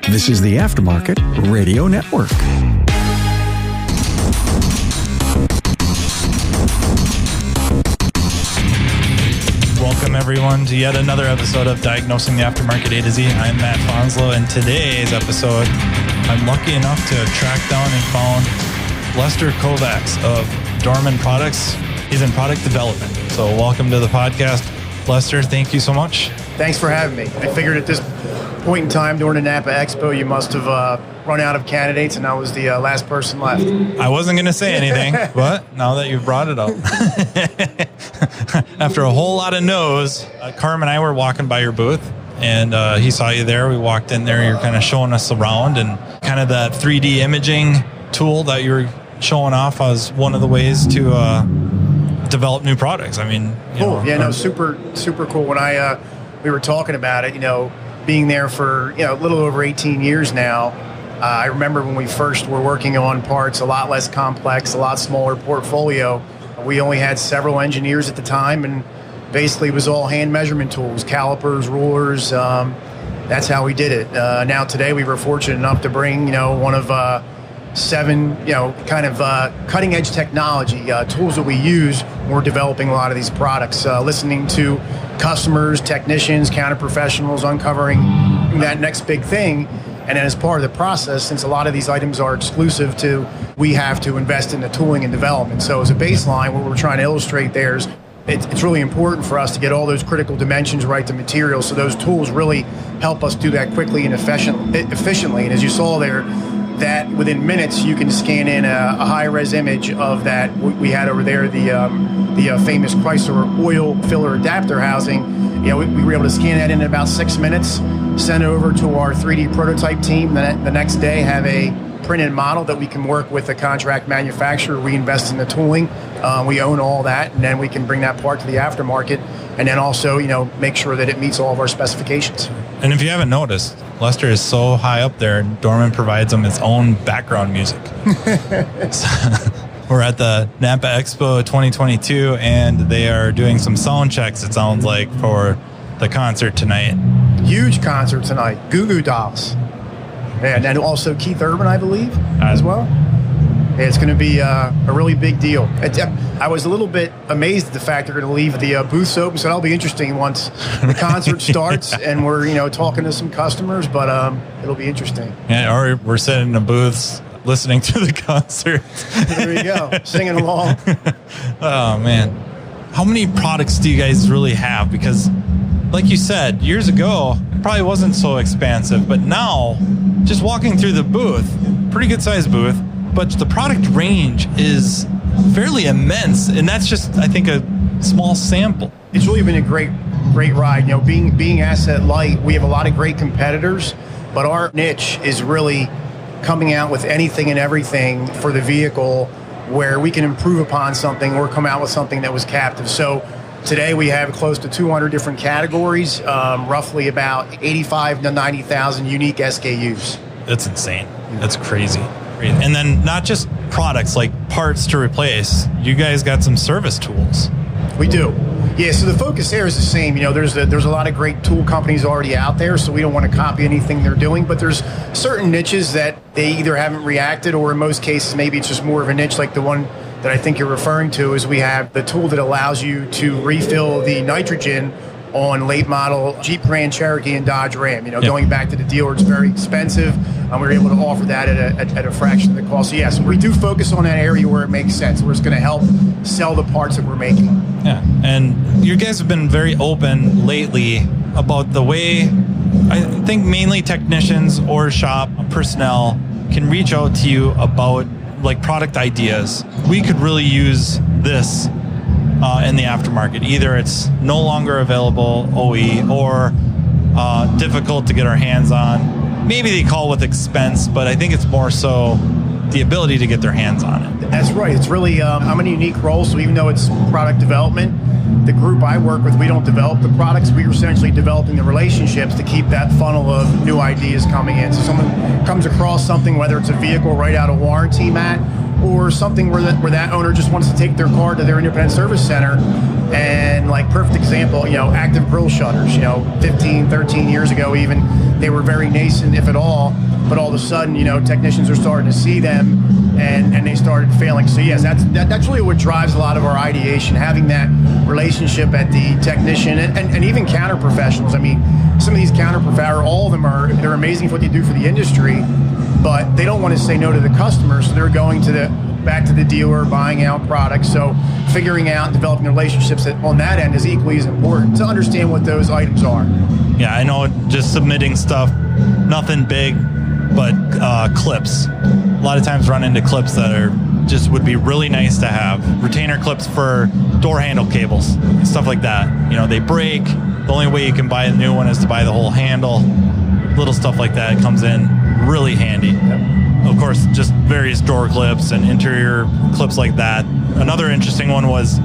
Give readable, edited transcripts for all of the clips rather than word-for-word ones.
This is the Aftermarket Radio Network. Welcome, everyone, to yet another episode of Diagnosing the Aftermarket A to Z. I'm Matt Fonslow, and today's episode, I'm lucky enough to have tracked down and found Lester Kovacs of Dorman Products. He's in product development. So welcome to the podcast. Lester, thank you so much. Thanks for having me. I figured at this point in time during the NAPA Expo, you must have run out of candidates, and I was the last person left. I wasn't going to say anything, but now that you've brought it up. After a whole lot of no's, Carm and I were walking by your booth, and he saw you there. We walked in there. You're kind of showing us around, and kind of that 3D imaging tool that you were showing off was one of the ways to develop new products. I mean, cool. Super cool. When we were talking about it, being there for a little over 18 years now, I remember when we first were working on parts, a lot less complex, a lot smaller portfolio. We only had several engineers at the time, and basically it was all hand measurement tools, calipers, rulers. That's how we did it. Now today we were fortunate enough to bring one of 7 cutting edge technology tools that we use when we're developing a lot of these products, listening to customers, technicians, counter professionals, uncovering that next big thing. And then as part of the process, since a lot of these items are exclusive to, we have to invest in the tooling and development. So as a baseline, what we're trying to illustrate there is it's really important for us to get all those critical dimensions right, the materials, so those tools really help us do that quickly and efficiently. And as you saw there, that within minutes you can scan in a high-res image of that. We had over there the famous Chrysler oil filler adapter housing. We were able to scan that in about 6 minutes, send it over to our 3D prototype team. Then the next day have a printed model that we can work with a contract manufacturer. We invest in the tooling. We own all that, and then we can bring that part to the aftermarket, and then also make sure that it meets all of our specifications. And if you haven't noticed, Lester is so high up there, Dorman provides him its own background music. We're at the NAPA Expo 2022, and they are doing some sound checks, it sounds like, for the concert tonight. Huge concert tonight. Goo Goo Dolls. And also Keith Urban, I believe, as well. It's going to be a really big deal. I was a little bit amazed at the fact they're going to leave the booths open, so that'll be interesting once the concert starts and we're talking to some customers. But it'll be interesting. Yeah, or we're sitting in the booths listening to the concert. There you go, singing along. Oh man, how many products do you guys really have? Because, like you said, years ago it probably wasn't so expansive, but now, just walking through the booth, pretty good sized booth. But the product range is fairly immense, and that's just, I think, a small sample. It's really been a great ride. Being asset light, we have a lot of great competitors, but our niche is really coming out with anything and everything for the vehicle where we can improve upon something or come out with something that was captive. So today we have close to 200 different categories, roughly about 85 to 90,000 unique SKUs. That's insane. That's crazy. And then not just products like parts to replace, you guys got some service tools. We do. Yeah, so the focus there is the same. There's a lot of great tool companies already out there, so we don't want to copy anything they're doing, but there's certain niches that they either haven't reacted, or in most cases maybe it's just more of a niche, like the one that I think you're referring to is we have the tool that allows you to refill the nitrogen on late model Jeep Grand Cherokee and Dodge Ram. Going back to the dealer, it's very expensive. We were able to offer that at a fraction of the cost. So yes, we do focus on that area where it makes sense, where it's going to help sell the parts that we're making. Yeah, and you guys have been very open lately about the way, I think mainly technicians or shop personnel can reach out to you about like product ideas. We could really use this in the aftermarket. Either it's no longer available OE or difficult to get our hands on. Maybe they call with expense, but I think it's more so the ability to get their hands on it. That's right. It's really, I'm in a unique role, so even though it's product development, the group I work with, we don't develop the products. We're essentially developing the relationships to keep that funnel of new ideas coming in. So someone comes across something, whether it's a vehicle right out of warranty, Matt, or something where that owner just wants to take their car to their independent service center. And like perfect example, active grill shutters, 15, 13 years ago even, they were very nascent, if at all. But all of a sudden, technicians are starting to see them, and they started failing. So yes, that's really what drives a lot of our ideation, having that relationship at the technician and even counter professionals. I mean, some of these counter professionals, all of them they're amazing for what they do for the industry, but they don't want to say no to the customer, so they're going back to the dealer, buying out products. So figuring out and developing relationships on that end is equally as important to understand what those items are. Yeah, I know, just submitting stuff, nothing big, but clips. A lot of times run into clips that would be really nice to have. Retainer clips for door handle cables, stuff like that. They break. The only way you can buy a new one is to buy the whole handle. Little stuff like that comes in really handy. Yep. Of course, just various door clips and interior clips like that. Another interesting one was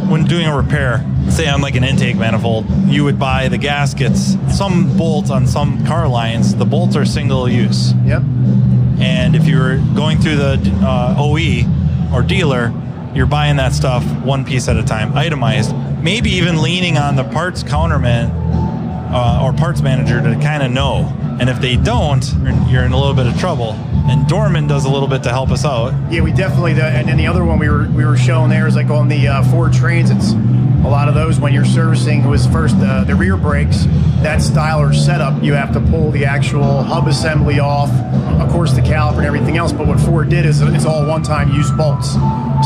when doing a repair, say on like an intake manifold, you would buy the gaskets. Some bolts on some car lines, the bolts are single use. Yep. And if you were going through the OE or dealer, you're buying that stuff one piece at a time, itemized. Maybe even leaning on the parts counterman or parts manager to kind of know. And if they don't, you're in a little bit of trouble. And Dorman does a little bit to help us out. Yeah, we definitely do. And then the other one we were showing there is like on the Ford Transits. A lot of those, when you're servicing, was first the rear brakes, that styler setup, you have to pull the actual hub assembly off, of course the caliper and everything else. But what Ford did is it's all one-time use bolts.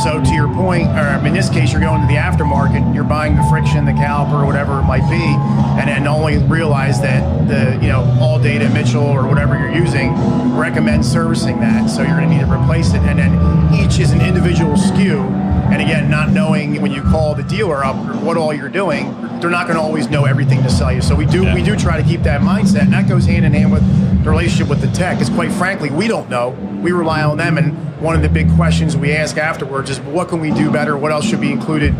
So to your point, or in this case, you're going to the aftermarket, you're buying the friction, the caliper, or whatever it might be, and then only realize that the All Data Mitchell or whatever you're using recommends servicing that. So you're going to need to replace it, and then each is an individual SKU. And again, not knowing when you call the dealer up or what all you're doing, they're not going to always know everything to sell you. So we do try to keep that mindset, and that goes hand in hand with the relationship with the tech. Because quite frankly, we don't know. We rely on them, and one of the big questions we ask afterwards is, what can we do better? What else should be included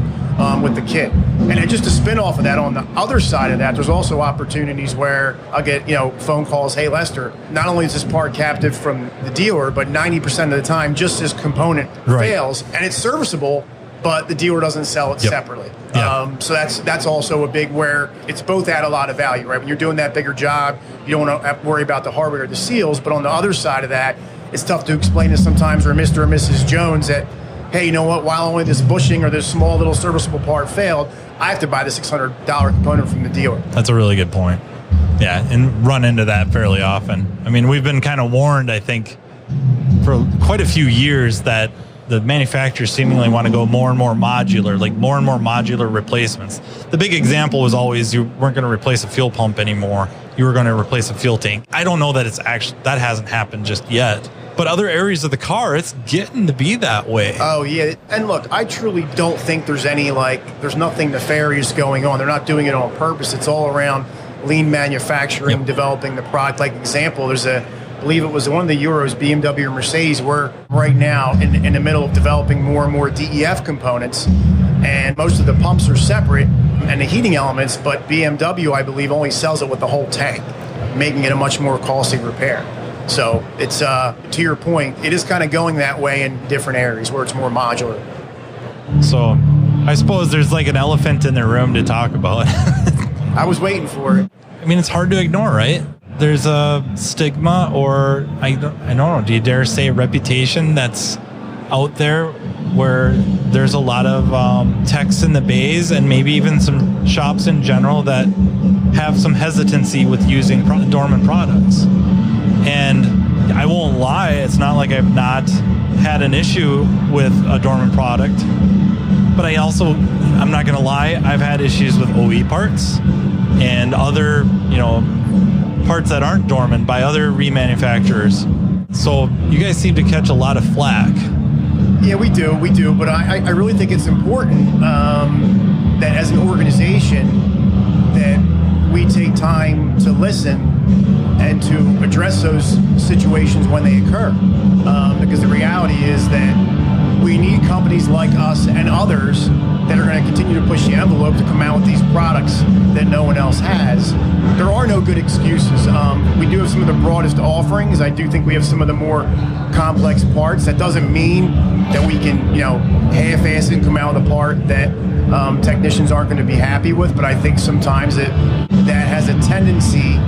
with the kit? And then just to spin off of that, on the other side of that, there's also opportunities where I'll get phone calls. Hey, Lester, not only is this part captive from the dealer, but 90% of the time, just this component fails, and it's serviceable, but the dealer doesn't sell it separately. Yeah. So that's also a big where it's both add a lot of value, right? When you're doing that bigger job, you don't want to have to worry about the hardware or the seals, but on the other side of that, it's tough to explain to sometimes, or Mr. or Mrs. Jones, that, hey, you know what, while only this bushing or this small little serviceable part failed, I have to buy the $600 component from the dealer. That's a really good point. Yeah, and run into that fairly often. I mean, we've been kind of warned, I think, for quite a few years that the manufacturers seemingly want to go more and more modular, like more and more modular replacements. The big example was always you weren't going to replace a fuel pump anymore. You were going to replace a fuel tank. I don't know that that hasn't happened just yet. But other areas of the car, it's getting to be that way. Oh, yeah. And look, I truly don't think there's there's nothing nefarious going on. They're not doing it on purpose. It's all around lean manufacturing, developing the product. Like example, I believe it was one of the Euros, BMW or Mercedes. We're right now in the middle of developing more and more DEF components. And most of the pumps are separate and the heating elements, but BMW, I believe, only sells it with the whole tank, making it a much more costly repair. So it's, to your point, it is kind of going that way in different areas where it's more modular. So I suppose there's like an elephant in the room to talk about. I was waiting for it. I mean, it's hard to ignore, right? There's a stigma, or I don't know, do you dare say a reputation that's out there where there's a lot of techs in the bays and maybe even some shops in general that have some hesitancy with using Dorman products. And I won't lie, it's not like I've not had an issue with a Dorman product, but I'm not going to lie, I've had issues with OE parts and other, parts that aren't Dorman by other remanufacturers. So you guys seem to catch a lot of flack. Yeah, we do. But I really think it's important that as an organization that we take time to listen and to address those situations when they occur. Because the reality is that we need companies like us and others that are going to continue to push the envelope to come out with these products that no one else has. There are no good excuses. we do have some of the broadest offerings. I do think we have some of the more complex parts. That doesn't mean that we can, half-ass it and come out with a part that technicians aren't going to be happy with, but I think sometimes that has a tendency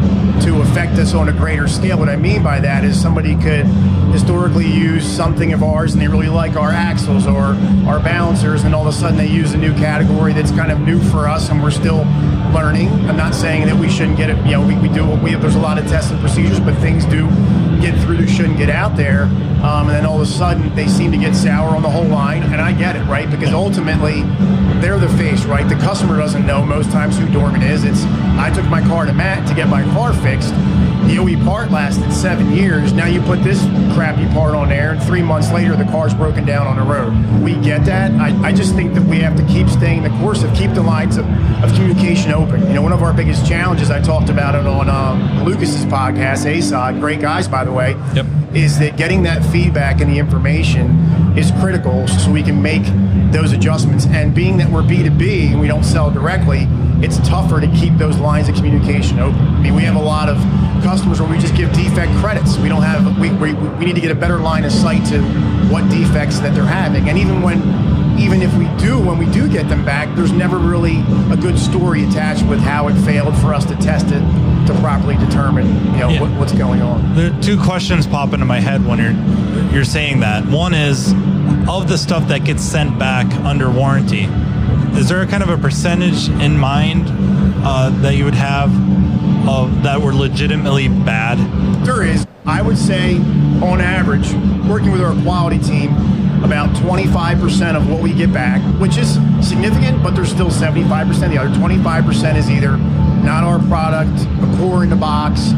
to affect us on a greater scale. What I mean by that is somebody could historically use something of ours and they really like our axles or our balancers, and all of a sudden they use a new category that's kind of new for us and we're still learning. I'm not saying that we shouldn't get it, there's a lot of tests and procedures, but things do get through that shouldn't get out there, and then all of a sudden they seem to get sour on the whole line, and I get it, right? Because ultimately they're the face, right? The customer doesn't know most times who Dorman is. I took my car to Matt to get my car fixed. The OE part lasted 7 years. Now you put this crappy part on there, and 3 months later the car's broken down on the road. We get that. I just think that we have to keep staying the course of keep the lines of communication open. One of our biggest challenges, I talked about it on Lucas's podcast, ASOD, great guys by the way, is that getting that feedback and the information is critical so we can make those adjustments. And being that we're B2B and we don't sell directly, it's tougher to keep those lines of communication open. I mean, we have a lot of customers where we just give defect credits. We don't have, we need to get a better line of sight to what defects that they're having. And even if when we do get them back, there's never really a good story attached with how it failed for us to test it to properly determine, what's going on. There are two questions pop into my head when you're saying that. One is, of the stuff that gets sent back under warranty, is there a kind of a percentage in mind that you would have that were legitimately bad? There is. I would say, on average, working with our quality team, about 25% of what we get back, which is significant, but there's still 75%. The other 25% is either not our product, a core in the box,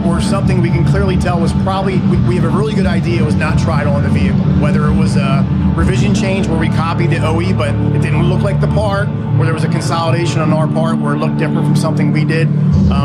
or something we can clearly tell was probably, we have a really good idea it was not tried on the vehicle. Whether it was a revision change where we copied the OE, but it didn't look like the part, or there was a consolidation on our part where it looked different from something we did.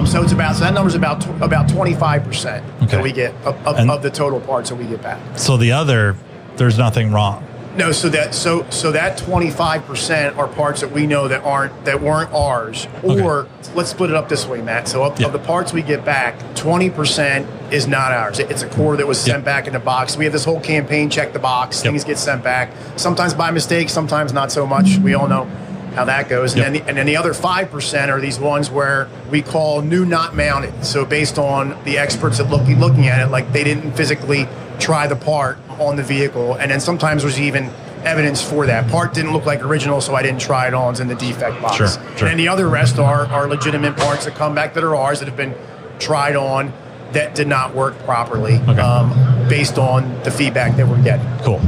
So that number's about 25% that we get of the total parts that we get back. So the other, there's nothing wrong. No, so that 25% are parts that we know that weren't ours. Or let's split it up this way, Matt. So of the parts we get back, 20% is not ours. It's a core that was sent back in the box. We have this whole campaign, check the box. Things get sent back. Sometimes by mistake, sometimes not so much. We all know how that goes. And then the other 5% are these ones where we call new not mounted. So based on the experts that looking at it, like they didn't physically try the part on the vehicle, and then sometimes there's even evidence for that part didn't look like original, so I didn't try it on. It's in the defect box. Sure. And then the other rest are legitimate parts that come back that are ours that have been tried on that did not work properly, based on the feedback that we're getting. Cool.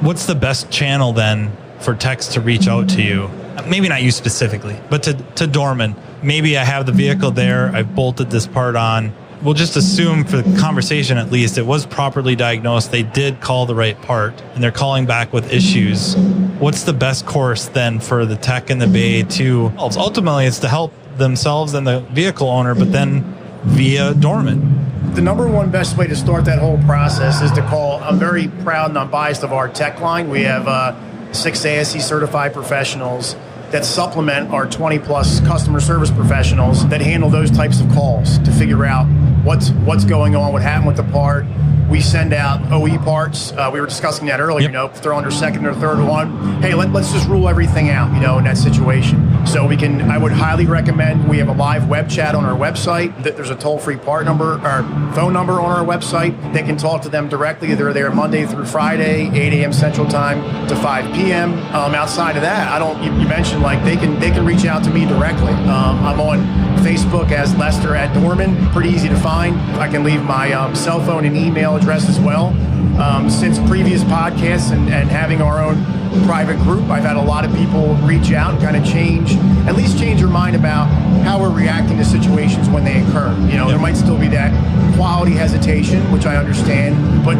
What's the best channel then for techs to reach out to you? Maybe not you specifically, but to Dorman. Maybe I have the vehicle there, I've bolted this part on. We'll just assume for the conversation at least, it was properly diagnosed. They did call the right part and they're calling back with issues. What's the best course then for the tech in the bay to, ultimately it's to help themselves and the vehicle owner, but then via Dorman? The number one best way to start that whole process is to call. I'm very proud and unbiased of our tech line. We have 6 ASE certified professionals that supplement our 20 plus customer service professionals that handle those types of calls to figure out what's going on, what happened with the part. We send out OE parts. We were discussing that earlier, if they're on their second or third one, hey, let's just rule everything out, in that situation. So I would highly recommend, we have a live web chat on our website, that there's a toll-free part number or phone number on our website. They can talk to them directly. They're there Monday through Friday, 8 a.m. Central Time to 5 p.m. Outside of that, you mentioned they can reach out to me directly. I'm on Facebook as Lester at Dorman, pretty easy to find. I can leave my cell phone and email address as well. Since previous podcasts and having our own private group, I've had a lot of people reach out and kind of change your mind about how we're reacting to situations when they occur. There might still be that quality hesitation, which I understand, but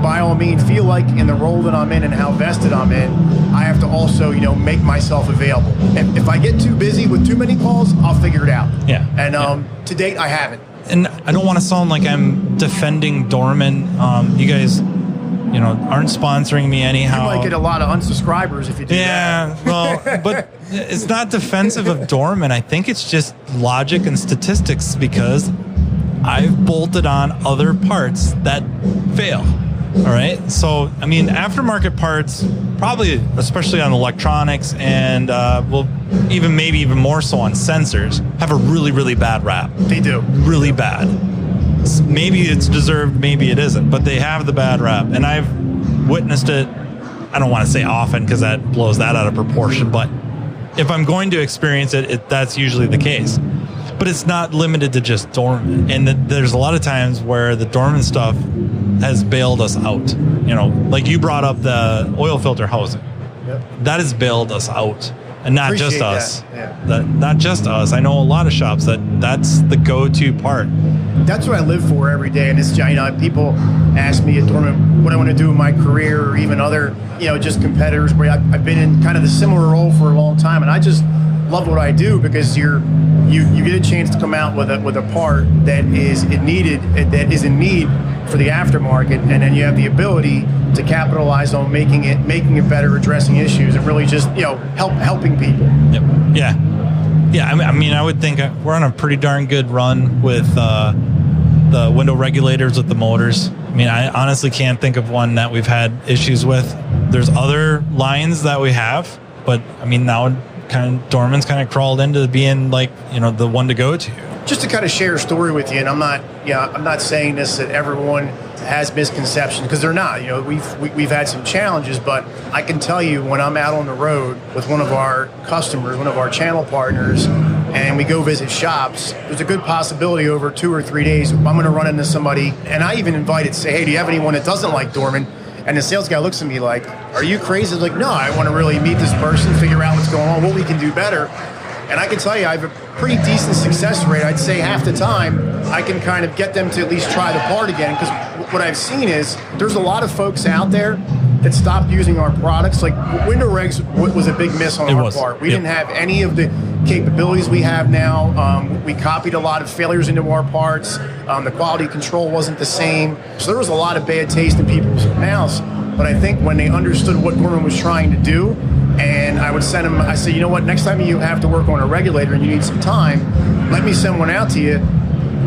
by all means, feel like in the role that I'm in and how vested I'm in, I have to also make myself available. If I get too busy with too many calls, I'll figure it out. And to date, I haven't. And I don't want to sound like I'm defending Dorman. You guys, aren't sponsoring me anyhow. You might get a lot of unsubscribers if you do that. Yeah, well, but it's not defensive of Dorman. I think it's just logic and statistics, because I've bolted on other parts that fail. All right. So, I mean, aftermarket parts, probably, especially on electronics and maybe even more so on sensors, have a really, really bad rap. They do. Really bad. Maybe it's deserved, maybe it isn't, but they have the bad rap. And I've witnessed it, I don't want to say often because that blows that out of proportion, but if I'm going to experience it, that's usually the case. But it's not limited to just Dorman. And there's a lot of times where the Dorman stuff has bailed us out. You know, like you brought up the oil filter housing. Yep. That has bailed us out. And not Appreciate just us. Yeah. Not just us. I know a lot of shops that's the go-to part. That's what I live for every day. And it's, you know, people ask me at Dorman what I want to do in my career, or even other, you know, just competitors where I've been in kind of the similar role for a long time. And I just love what I do because you get a chance to come out with a part that is in need for the aftermarket, and then you have the ability to capitalize on making it better, addressing issues, and really just, you know, helping people. Yep. Yeah. I mean, I would think we're on a pretty darn good run with the window regulators with the motors. I mean, I honestly can't think of one that we've had issues with. There's other lines that we have, but I mean, now Dorman's kind of crawled into being like, you know, the one to go to. Just to kind of share a story with you, and I'm not saying this that everyone has misconceptions, because they're not. You know, we've had some challenges, but I can tell you when I'm out on the road with one of our customers, one of our channel partners, and we go visit shops, there's a good possibility over 2 or 3 days I'm going to run into somebody, and I even invited, say, hey, do you have anyone that doesn't like Dorman? And the sales guy looks at me like, are you crazy? I was like, no, I want to really meet this person, figure out what's going on, what we can do better. And I can tell you, I have a pretty decent success rate. I'd say half the time I can kind of get them to at least try the part again. Because what I've seen is there's a lot of folks out there that stopped using our products. Like window regs was a big miss on our part. We didn't have any of the capabilities we have now. We copied a lot of failures into our parts. The quality control wasn't the same. So there was a lot of bad taste in people's mouths. But I think when they understood what Dorman was trying to do, and I would send them, I say, you know what, next time you have to work on a regulator and you need some time, let me send one out to you.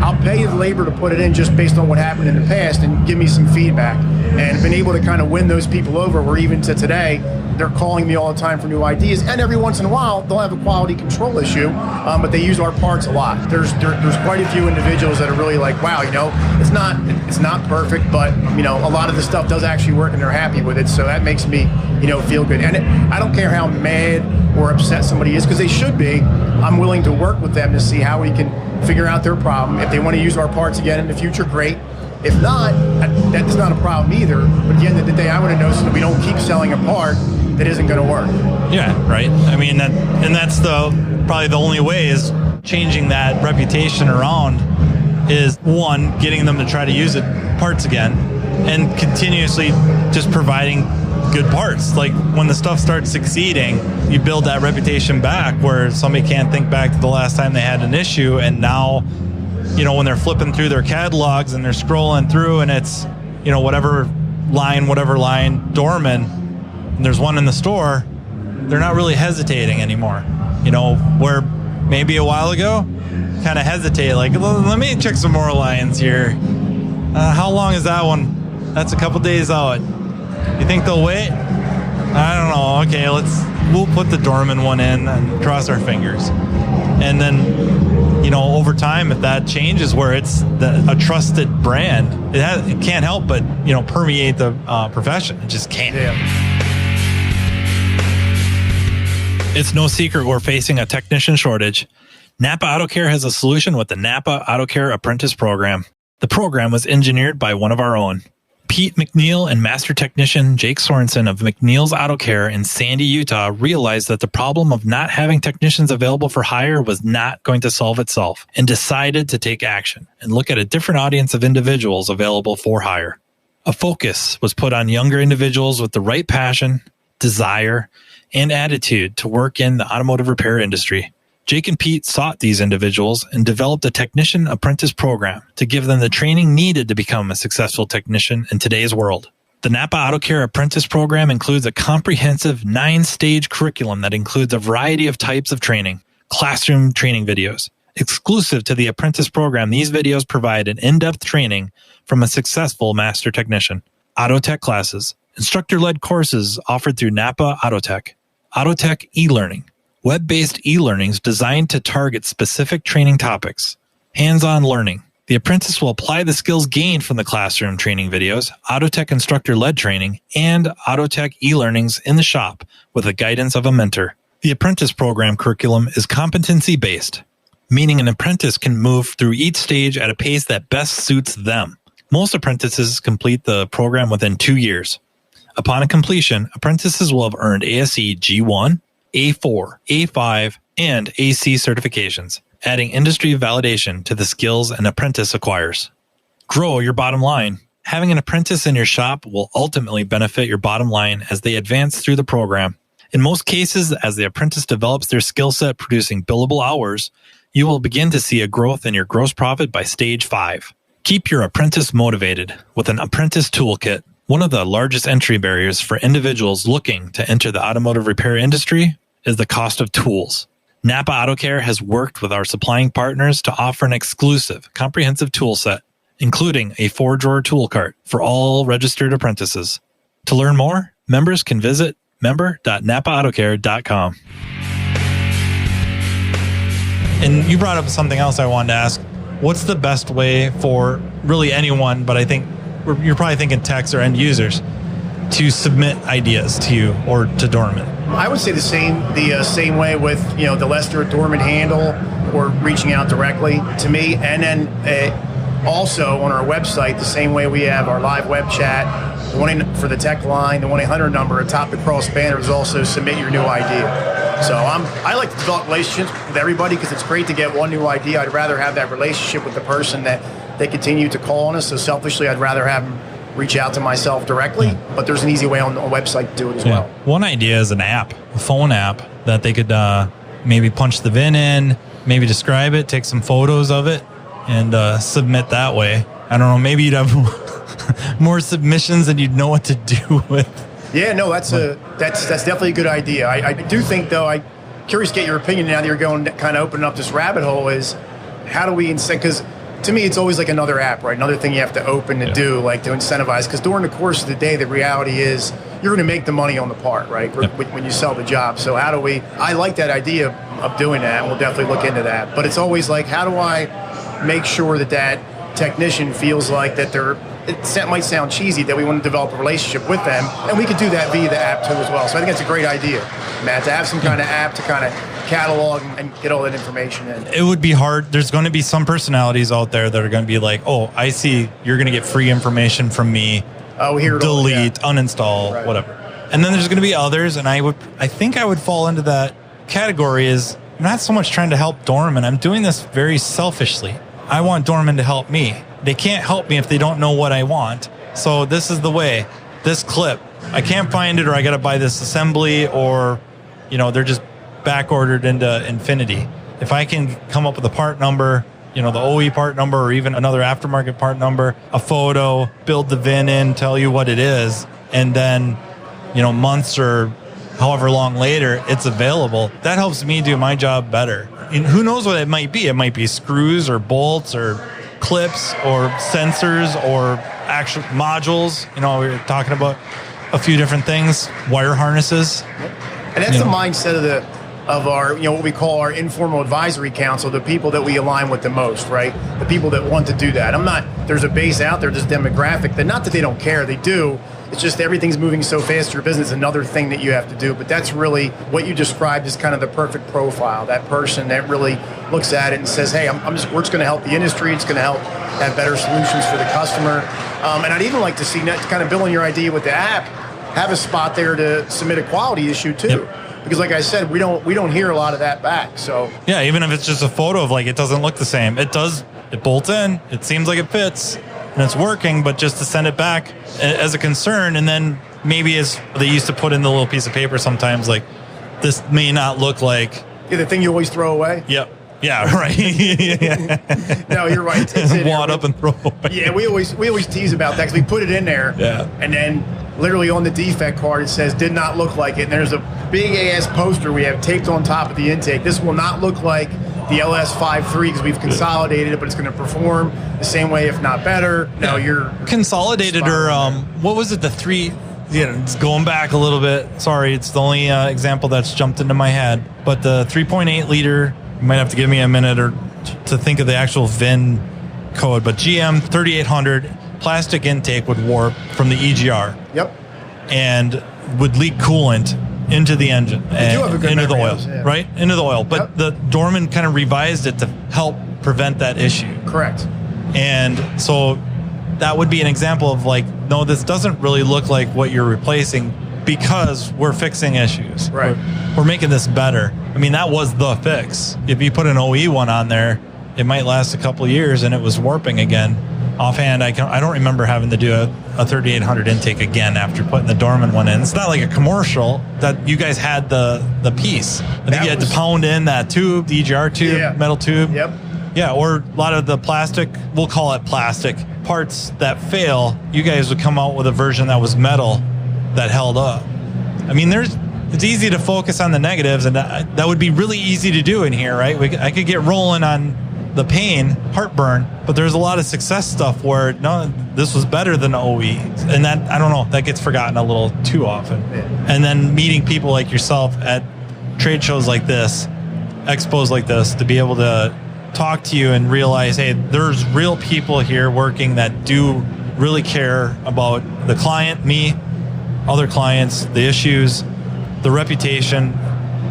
I'll pay you the labor to put it in just based on what happened in the past and give me some feedback. And been able to kind of win those people over, where even to today, they're calling me all the time for new ideas. And every once in a while, they'll have a quality control issue, but they use our parts a lot. There's quite a few individuals that are really like, wow, you know, it's not perfect, but, you know, a lot of the stuff does actually work and they're happy with it. So that makes me, you know, feel good. And I don't care how mad or upset somebody is, because they should be. I'm willing to work with them to see how we can figure out their problem. If they want to use our parts again in the future, great. If not, that's not a problem either. But at the end of the day, I want to know so that we don't keep selling a part that isn't going to work. Yeah, right. I mean, that's probably the only way is changing that reputation around is, one, getting them to try to use parts again, and continuously just providing good parts. Like when the stuff starts succeeding, you build that reputation back where somebody can't think back to the last time they had an issue, and now, you know, when they're flipping through their catalogs and they're scrolling through and it's, you know, whatever line, Dorman, and there's one in the store, they're not really hesitating anymore. You know, where maybe a while ago, kind of hesitate, like, let me check some more lines here. How long is that one? That's a couple days out. You think they'll wait? I don't know. Okay, we'll put the Dorman one in and cross our fingers. And then, you know, over time, if that changes where it's a trusted brand, it can't help but, you know, permeate the profession. It just can't. Yeah. It's no secret we're facing a technician shortage. NAPA Auto Care has a solution with the NAPA Auto Care Apprentice Program. The program was engineered by one of our own. Pete McNeil and Master Technician Jake Sorensen of McNeil's Auto Care in Sandy, Utah realized that the problem of not having technicians available for hire was not going to solve itself, and decided to take action and look at a different audience of individuals available for hire. A focus was put on younger individuals with the right passion, desire, and attitude to work in the automotive repair industry. Jake and Pete sought these individuals and developed a technician apprentice program to give them the training needed to become a successful technician in today's world. The NAPA Auto Care Apprentice Program includes a comprehensive 9-stage curriculum that includes a variety of types of training, classroom training videos, Exclusive to the apprentice program, these videos provide an in-depth training from a successful master technician. AutoTech classes, instructor-led courses offered through NAPA AutoTech. AutoTech e-learning, web-based e-learnings designed to target specific training topics. Hands-on learning. The apprentice will apply the skills gained from the classroom training videos, AutoTech instructor-led training, and AutoTech e-learnings in the shop with the guidance of a mentor. The apprentice program curriculum is competency-based, meaning an apprentice can move through each stage at a pace that best suits them. Most apprentices complete the program within 2 years. Upon completion, apprentices will have earned ASE G1, A4, A5, and AC certifications, adding industry validation to the skills an apprentice acquires. Grow your bottom line. Having an apprentice in your shop will ultimately benefit your bottom line as they advance through the program. In most cases, as the apprentice develops their skill set producing billable hours, you will begin to see a growth in your gross profit by stage 5. Keep your apprentice motivated with an apprentice toolkit. One of the largest entry barriers for individuals looking to enter the automotive repair industry is the cost of tools. NAPA AutoCare has worked with our supplying partners to offer an exclusive, comprehensive tool set, including a 4-drawer tool cart for all registered apprentices. To learn more, members can visit member.napaautocare.com. And you brought up something else I wanted to ask. What's the best way for really anyone, but I think you're probably thinking techs or end users, to submit ideas to you or to Dorman? I would say the same way with the Lester at Dorman handle or reaching out directly to me, and then also on our website the same way we have our live web chat, the one for the tech line, the 1-800 number atop the cross banner is also submit your new idea. So I like to develop relationships with everybody because it's great to get one new idea. I'd rather have that relationship with the person that they continue to call on us. So selfishly, I'd rather have them reach out to myself directly, but there's an easy way on the website to do it as well. One idea is an app, a phone app that they could maybe punch the VIN in, maybe describe it, take some photos of it, and submit that way. I don't know, maybe you'd have more submissions than you'd know what to do with. Yeah, no, that's definitely a good idea. I do think, though, I'm curious to get your opinion now that you're going kind of opening up this rabbit hole, is how do we incent, because to me, it's always like another app, right? Another thing you have to open to do, like to incentivize. Because during the course of the day, the reality is you're going to make the money on the part, right? When you sell the job. So how do we, I like that idea of doing that, and we'll definitely look into that. But it's always like, how do I make sure that technician feels like that it might sound cheesy, that we want to develop a relationship with them, and we could do that via the app too as well. So I think that's a great idea, Matt, to have some kind of app to kind of catalog and get all that information in. It would be hard. There's going to be some personalities out there that are going to be like, oh, I see you're going to get free information from me. Oh, here, delete, uninstall, right, whatever. And then there's going to be others, and I think I would fall into that category is not so much trying to help Dorman. I'm doing this very selfishly. I want Dorman to help me. They can't help me if they don't know what I want. So this is the way. This clip, I can't find it, or I got to buy this assembly, or they're just back ordered into infinity. If I can come up with a part number, the OE part number, or even another aftermarket part number, a photo, build the VIN in, tell you what it is, and then months or however long later it's available, that helps me do my job better. And who knows what it might be? It might be screws or bolts or clips or sensors or actual modules. We were talking about a few different things, wire harnesses. And that's the mindset of our, what we call our informal advisory council, the people that we align with the most, right? The people that want to do that. There's a base out there, this demographic, that not that they don't care, they do. It's just everything's moving so fast, your business is another thing that you have to do. But that's really what you described as kind of the perfect profile, that person that really looks at it and says, hey, we're just going to help the industry. It's going to help have better solutions for the customer. And I'd even like to see, kind of building your idea with the app, have a spot there to submit a quality issue too. Yep. Because like I said, we don't hear a lot of that back. So yeah, even if it's just a photo of it doesn't look the same. It does, it bolts in, it seems like it fits, and it's working, but just to send it back as a concern, and then maybe as they used to put in the little piece of paper sometimes, like, this may not look like... Yeah, the thing you always throw away? Yep. Yeah, right. No, you're right. It's wad up and throw away. Yeah, we always tease about that because we put it in there, and then literally on the defect card it says, did not look like it, and there's a big ass poster we have taped on top of the intake. This will not look like the LS53 because we've consolidated it, but it's going to perform the same way, if not better. No, you're consolidated, or what was it? The three. It's going back a little bit. Sorry, it's the only example that's jumped into my head. But the 3.8 liter, you might have to give me a minute or to think of the actual VIN code. But GM 3800 plastic intake would warp from the EGR. Yep. And would leak coolant into the engine and into the oil, right? Into the oil. But the Dorman kind of revised it to help prevent that issue. Correct. And so that would be an example of like, no, this doesn't really look like what you're replacing because we're fixing issues. Right. We're making this better. I mean, that was the fix. If you put an OE one on there, it might last a couple of years and it was warping again. Offhand, I don't remember having to do a 3800 intake again after putting the Dorman one in. It's not like a commercial that you guys had the piece. I think you had to pound in that tube, the EGR tube, metal tube. Yep. Yeah, or a lot of the plastic, we'll call it plastic, parts that fail, you guys would come out with a version that was metal that held up. I mean, it's easy to focus on the negatives, and that would be really easy to do in here, right? I could get rolling on the pain, heartburn, but there's a lot of success stuff where, no, this was better than OE. And that, I don't know, that gets forgotten a little too often. Yeah. And then meeting people like yourself at trade shows like this, expos like this, to be able to talk to you and realize, hey, there's real people here working that do really care about the client, me, other clients, the issues, the reputation,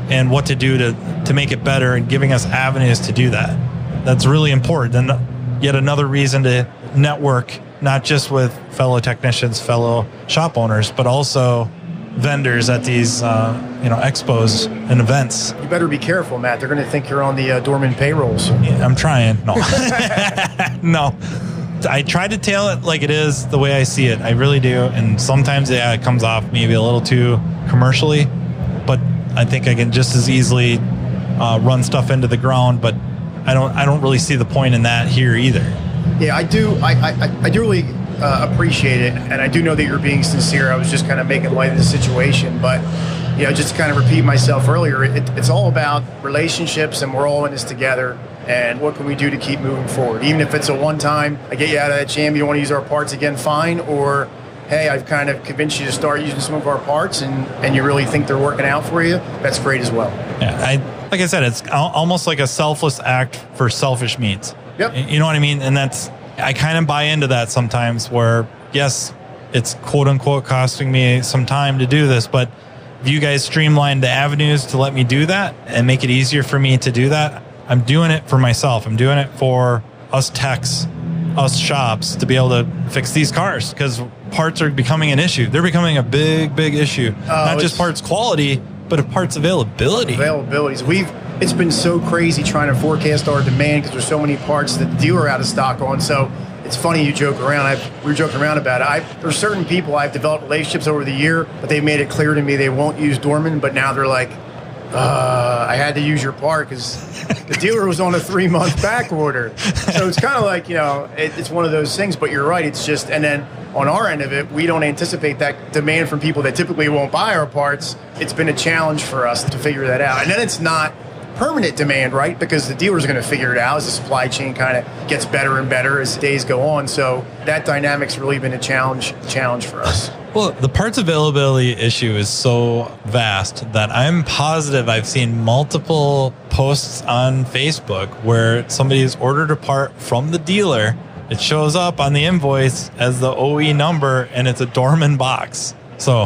and what to do to make it better, and giving us avenues to do that. That's really important. And yet another reason to network, not just with fellow technicians, fellow shop owners, but also vendors at these expos and events. You better be careful, Matt. They're going to think you're on the Dorman payrolls. Yeah, I'm trying. No. No. I try to tell it like it is, the way I see it. I really do. And sometimes, it comes off maybe a little too commercially, but I think I can just as easily run stuff into the ground, but I don't really see the point in that here either. Yeah, I do. I do really appreciate it, and I do know that you're being sincere. I was just kind of making light of the situation, but just to kind of repeat myself earlier, it's all about relationships, and we're all in this together. And what can we do to keep moving forward? Even if it's a one-time, I get you out of that jam, you don't want to use our parts again, fine. Or, hey, I've kind of convinced you to start using some of our parts, and you really think they're working out for you. That's great as well. Yeah, like I said, it's almost like a selfless act for selfish means. Yep. You know what I mean? And I kind of buy into that sometimes, where, yes, it's quote unquote costing me some time to do this, but if you guys streamline the avenues to let me do that and make it easier for me to do that, I'm doing it for myself. I'm doing it for us techs, us shops, to be able to fix these cars, because parts are becoming an issue. They're becoming a big, big issue. Not just parts quality, but parts availability. It's been so crazy trying to forecast our demand because there's so many parts that the dealer out of stock on. So it's funny you joke around. We were joking around about it. There's certain people I've developed relationships over the year, but they've made it clear to me they won't use Dorman. But now they're like, I had to use your part because the dealer was on a 3-month back order. So it's kind of like, it's one of those things. But you're right. It's just, and then on our end of it, we don't anticipate that demand from people that typically won't buy our parts. It's been a challenge for us to figure that out. And then it's not permanent demand, right? Because the dealer's going to figure it out as the supply chain kind of gets better and better as days go on. So that dynamic's really been a challenge for us. Well, the parts availability issue is so vast that I'm positive I've seen multiple posts on Facebook where somebody's ordered a part from the dealer. It shows up on the invoice as the OE number, and it's a Dorman box. So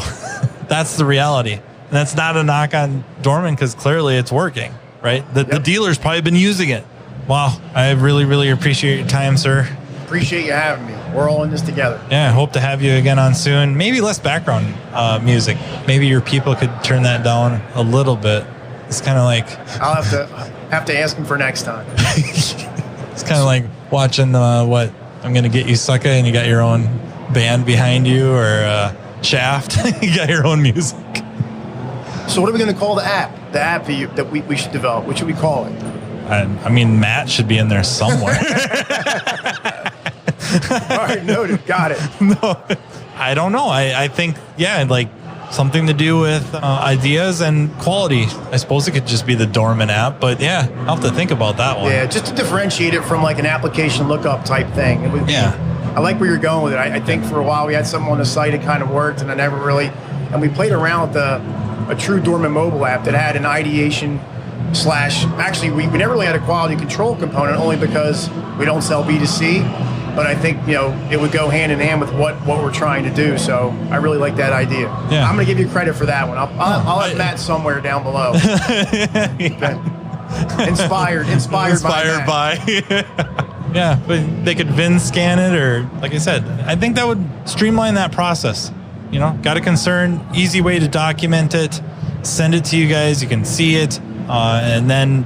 that's the reality. And that's not a knock on Dorman, because clearly it's working, right? The dealer's probably been using it. Wow. I really, really appreciate your time, sir. Appreciate you having me. We're all in this together. Yeah, I hope to have you again on soon. Maybe less background music. Maybe your people could turn that down a little bit. It's kind of like... I'll have to ask him for next time. It's kind of like watching what I'm Gonna Get You Sucker, and you got your own band behind you, or Shaft. You got your own music. So what are we going to call the app? The app that we should develop. What should we call it? I mean, Matt should be in there somewhere. All right, noted. Got it. No, I don't know. I think, like something to do with ideas and quality. I suppose it could just be the Dorman app, but yeah, I'll have to think about that one. Yeah, just to differentiate it from like an application lookup type thing. It would be, I like where you're going with it. I think for a while we had something on the site that kind of worked, and I never really, and we played around with a true Dorman mobile app that had an ideation / actually we never really had a quality control component, only because we don't sell B2C. But I think, it would go hand in hand with what we're trying to do. So I really like that idea. Yeah. I'm going to give you credit for that one. I'll have Matt somewhere down below. Inspired by. Yeah, but they could VIN scan it, or like I said, I think that would streamline that process. Got a concern, easy way to document it, send it to you guys. You can see it, and then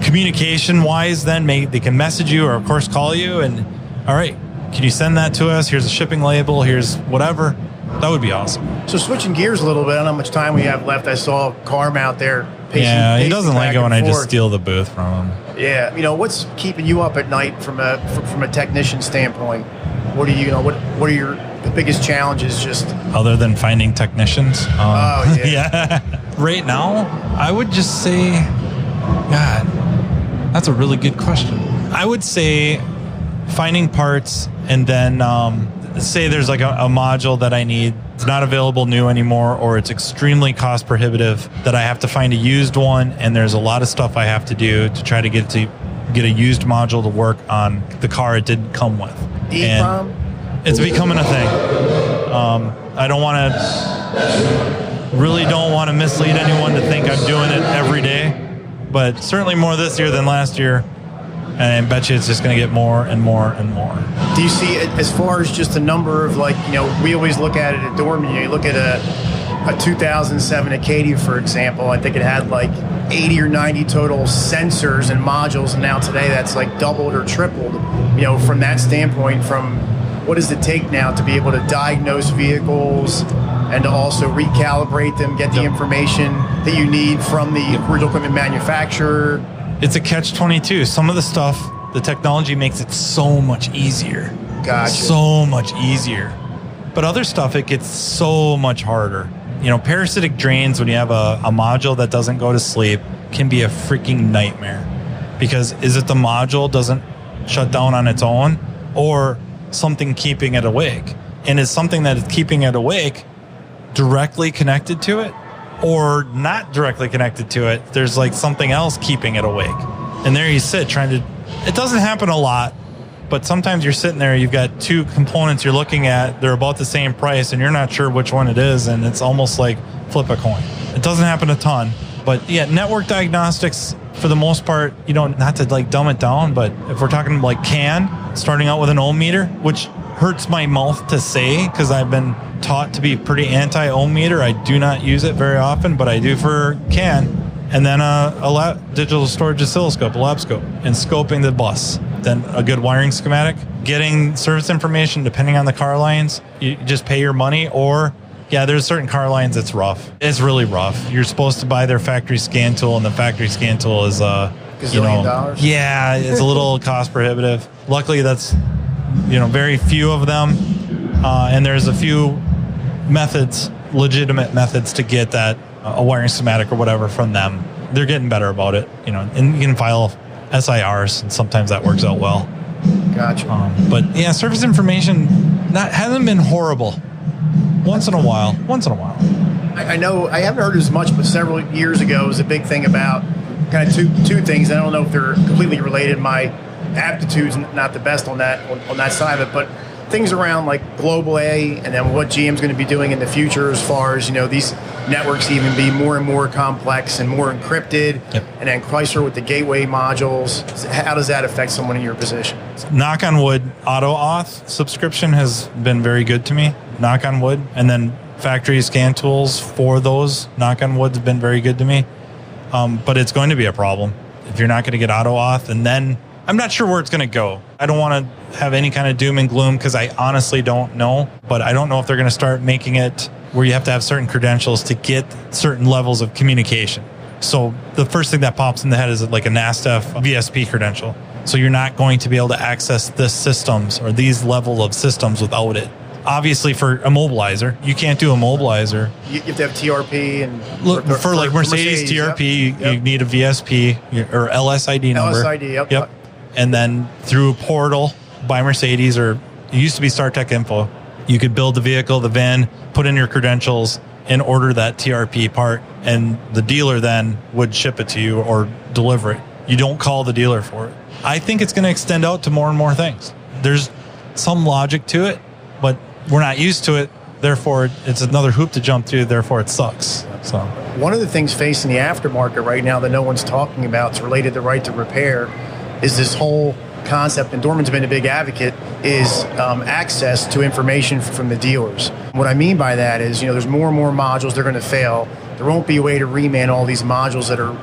communication-wise, then they can message you or, of course, call you and, all right, can you send that to us? Here's a shipping label. Here's whatever. That would be awesome. So switching gears a little bit, I don't know how much time we have left. I saw Carm out there pacing, he doesn't like it when I just steal the booth from him. Yeah, what's keeping you up at night from a technician standpoint? What are your biggest challenges? Just other than finding technicians. Yeah. Right now, I would just say, God, that's a really good question. I would say finding parts, and then say there's like a module that I need. It's not available new anymore, or it's extremely cost prohibitive that I have to find a used one, and there's a lot of stuff I have to do to try to get a used module to work on the car it did come with. E-prom? It's becoming a thing. I don't want to mislead anyone to think I'm doing it every day, but certainly more this year than last year. And I bet you it's just going to get more and more and more. Do you see it as far as just the number of, we always look at it at Dorman. You look at a 2007 Acadia, for example. I think it had 80 or 90 total sensors and modules, and now today that's doubled or tripled. From that standpoint, from what does it take now to be able to diagnose vehicles and to also recalibrate them, get the information that you need from the original equipment manufacturer? It's a catch-22. Some of the stuff, the technology makes it so much easier. Gotcha. So much easier. But other stuff, it gets so much harder. Parasitic drains, when you have a module that doesn't go to sleep, can be a freaking nightmare. Because is it the module doesn't shut down on its own, or something keeping it awake? And is something that is keeping it awake directly connected to it, or not directly connected to it? There's something else keeping it awake. And there you sit trying to, it doesn't happen a lot, but sometimes you're sitting there, you've got two components you're looking at, they're about the same price, and you're not sure which one it is, and it's almost like flip a coin. It doesn't happen a ton, but yeah, network diagnostics, for the most part, not to dumb it down, but if we're talking CAN, starting out with an ohm meter, which hurts my mouth to say because I've been taught to be pretty anti-ohm meter. I do not use it very often, but I do for CAN. And then a digital storage oscilloscope, a lab scope, and scoping the bus. Then a good wiring schematic, getting service information depending on the car lines. You just pay your money, or there's certain car lines that's rough. It's really rough. You're supposed to buy their factory scan tool, and the factory scan tool is $1,000,000. Yeah, it's a little cost prohibitive. Luckily, that's very few of them, and there's a few legitimate methods to get that a wiring schematic or whatever from them. They're getting better about it, and you can file SIRs, and sometimes that works out well. Gotcha. But yeah, service information hasn't been horrible. Once in a while. I know I haven't heard as much, but several years ago was a big thing about kind of two things. I don't know if they're completely related. My aptitude's not the best on that side of it, but things around Global A, and then what GM's going to be doing in the future as far as these networks even be more and more complex and more encrypted. Yep. And then Chrysler with the gateway modules. How does that affect someone in your position? Knock on wood, auto auth subscription has been very good to me. Knock on wood. And then factory scan tools for those, knock on wood, have been very good to me. But it's going to be a problem if you're not going to get auto auth. And then I'm not sure where it's going to go. I don't want to have any kind of doom and gloom because I honestly don't know. But I don't know if they're going to start making it where you have to have certain credentials to get certain levels of communication. So the first thing that pops in the head is a NASTF VSP credential. So you're not going to be able to access this systems or these level of systems without it. obviously for immobilizer, you can't do immobilizer. You have to have TRP and For like Mercedes TRP, yep. you need a VSP or LSID number. LSID, yep. And then through a portal by Mercedes, or it used to be StarTech Info, you could build the vehicle, the VIN, put in your credentials, and order that TRP part, and the dealer then would ship it to you or deliver it. You don't call the dealer for it. I think it's going to extend out to more and more things. There's some logic to it, but we're not used to it. Therefore, it's another hoop to jump through. Therefore, it sucks. So one of the things facing the aftermarket right now that no one's talking about, it's related to right to repair, is this whole concept, and Dorman's been a big advocate, is access to information from the dealers. What I mean by that is, there's more and more modules that are going to fail. There won't be a way to reman all these modules that are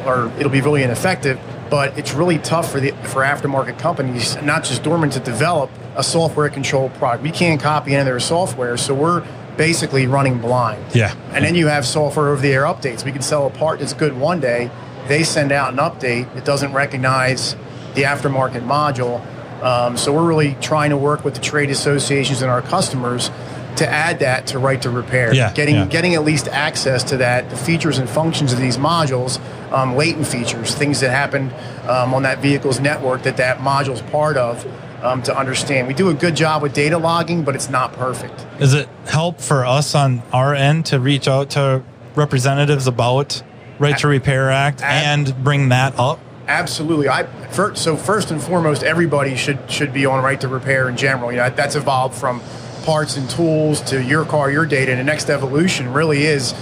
or it'll be really ineffective. But it's really tough for aftermarket companies, not just Dorman, to develop a software-controlled product. We can't copy any of their software, so we're basically running blind. Yeah. And then you have software over-the-air updates. We can sell a part that's good one day. They send out an update. It doesn't recognize the aftermarket module. So we're really trying to work with the trade associations and our customers to add that to right to repair. Getting at least access to that, the features and functions of these modules, latent features, things that happen on that vehicle's network that module's part of, to understand. We do a good job with data logging, but it's not perfect. Does it help for us on our end to reach out to representatives about Right to Repair Act and bring that up? Absolutely. So first and foremost, everybody should be on right to repair in general. That's evolved from parts and tools to your car, your data. And the next evolution really is,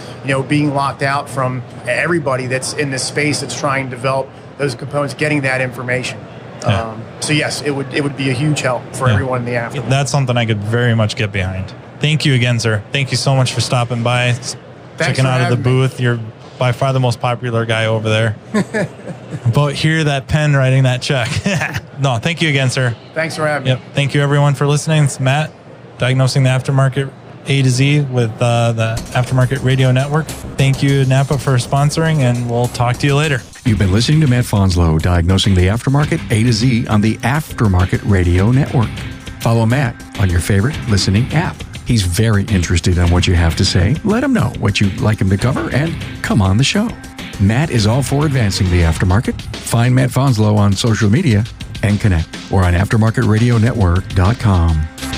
being locked out from everybody that's in this space that's trying to develop those components, getting that information. Yeah. So yes, it would be a huge help for everyone in the aftermarket. That's something I could very much get behind. Thank you again, sir. Thank you so much for stopping by, checking out of the booth. You're by far the most popular guy over there. But hear that pen writing that check. No, thank you again, sir. Thanks for having me. Thank you, everyone, for listening. It's Matt, diagnosing the aftermarket A to Z with the Aftermarket Radio Network. Thank you, NAPA, for sponsoring, and we'll talk to you later. You've been listening to Matt Fonslow, diagnosing the aftermarket A to Z on the Aftermarket Radio Network. Follow Matt on your favorite listening app. He's very interested in what you have to say. Let him know what you'd like him to cover and come on the show. Matt is all for advancing the aftermarket. Find Matt Fonslow on social media and connect or on aftermarketradionetwork.com.